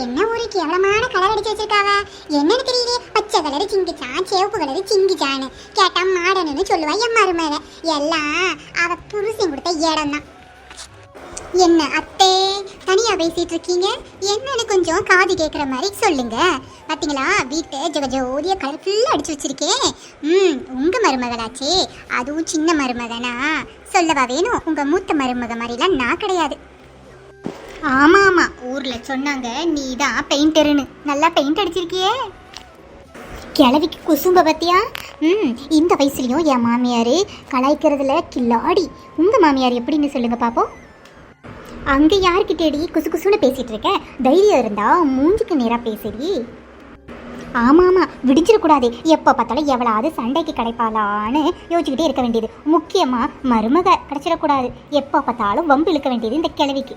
என்ன ஒரு கேவலமான கலர் அடிச்சு வச்சிருக்காவ. என்னன்னு தெரியல. பச்சை கலரு சிங்கிச்சான், சிவப்பு கலரு சிங்கிச்சான்னு கேட்டா மாடன்னு சொல்லுவா என் மருமக. எல்லாம் அவ புருஷன் கொடுத்த இடம் தான். என்ன அத்தே தனியா பேசிட்டு இருக்கீங்க? என்னன்னு கொஞ்சம் காது கேட்குற மாதிரி சொல்லுங்க. பார்த்தீங்களா, வீட்டை ஜோதிய கலர்ஃபுல்லாக அடிச்சு வச்சிருக்கேன். உங்க மருமகளாச்சே, அதுவும் சின்ன மருமகனா சொல்லவா வேணும். உங்க மூத்த மருமக மாதிரிலாம் நான் கிடையாது. ஆமா ஆமா, ஊர்ல சொன்னாங்க நீ தான் பெயிண்டருன்னு. நல்லா பெயிண்ட் அடிச்சிருக்கியே. கிழவிக்கு குசும்ப பத்தியா? இந்த வயசுலயும் என் மாமியார் கலாய்க்கிறதுல கில்லாடி. உங்க மாமியார் எப்படின்னு சொல்லுங்க பாப்போம். அங்க யாருக்கிட்டேடி குசு குசுன்னு பேசிட்டு இருக்க? தைரியம் இருந்தா மூஞ்சிக்கு நேரா பேசுறி. ஆமா ஆமா, விடிஞ்சிடக்கூடாது. எப்போ பார்த்தாலும் எவ்வளவு சண்டைக்கு கிடைப்பாளான்னு யோசிச்சுக்கிட்டே இருக்க வேண்டியது. முக்கியமா மருமக கிடைச்சிடக்கூடாது. எப்போ பார்த்தாலும் வம்பு இழுக்க வேண்டியது இந்த கிழவிக்கு.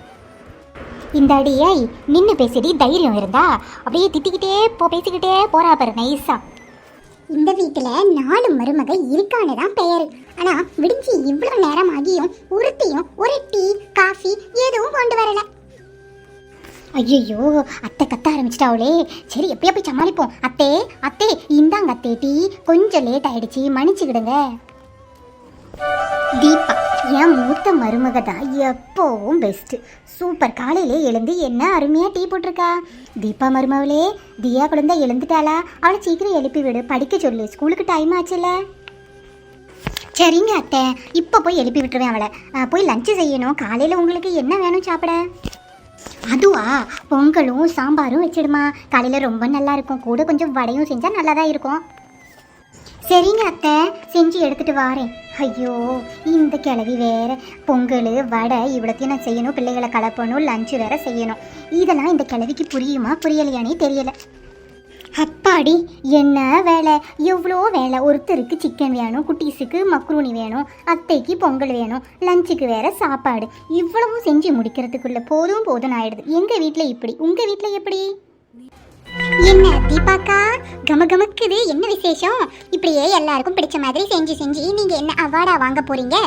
இந்த அடியை நின்று பேசிடி. தைரியம் இருந்தா அப்படியே திட்டிக்கிட்டே பேசிக்கிட்டே போறா பாரு நைஸா. இந்த வீட்டுல 4 மருமக இருக்கான்னு தான் பெயர். ஆனா விடிஞ்சு இவ்வளவு நேரம் ஆகியும் ஒருத்தையும் ஒரு டீ காஃபி எதுவும் கொண்டு வரல. ஐயோ, அத்தை கத்த ஆரம்பிச்சிட்டாவளே. சரி, எப்படியா போய் சமாளிப்போம். அத்தே அத்தே இந்தாங்க அத்தே டீ. கொஞ்சம் லேட் ஆயிடுச்சு, மன்னிச்சுக்கிடுங்க. தீபா என் மூத்த மருமக தான் எப்போவும் பெஸ்ட்டு. சூப்பர். காலையிலே எழுந்து என்ன அருமையாக டீ போட்டிருக்கா. தீபா மருமவளே, தியா குழந்தை எழுந்துட்டாளா? அவளை சீக்கிரம் எழுப்பி விடு, படிக்க சொல்லு, ஸ்கூலுக்கு டைம் ஆச்சுல்ல. சரிங்க அத்தை, இப்போ போய் எழுப்பி விட்டுருவேன் அவளை. போய் லஞ்சு செய்யணும். காலையில் உங்களுக்கு என்ன வேணும் சாப்பிட? அதுவா, பொங்கலும் சாம்பாரும் வச்சிடுமா. காலையில் ரொம்ப நல்லா இருக்கும். கூட கொஞ்சம் வடையும் செஞ்சால் நல்லா தான் இருக்கும். சரிங்க அத்தை, செஞ்சு எடுத்துட்டு வாரேன். ஐயோ, இந்த கிழவி வேற பொங்கல் வடை இவ்வளோத்தையும் நான் செய்யணும். பிள்ளைகளை கலப்பணும், லஞ்சு வேற செய்யணும். இதெல்லாம் இந்த கிழவிக்கு புரியுமா புரியலையானே தெரியல. அப்பாடி, என்ன வேலை, எவ்வளோ வேலை. ஒருத்தருக்கு சிக்கன் வேணும், குட்டீஸுக்கு மக்ரூனி வேணும், அத்தைக்கு பொங்கல் வேணும், லஞ்சுக்கு வேற சாப்பாடு. இவ்வளவும் செஞ்சு முடிக்கிறதுக்குள்ள போதும் போதும் ஆயிடுது. எங்கள் வீட்டில் இப்படி, உங்கள் வீட்டில் எப்படி? என்ன தீபாக்கா, கமகமக்குது, என்ன விசேஷம்? இப்படியே எல்லாருக்கும் பிடிச்ச மாதிரி செஞ்சு செஞ்சு நீங்க என்ன அவார்டா வாங்க போறீங்க?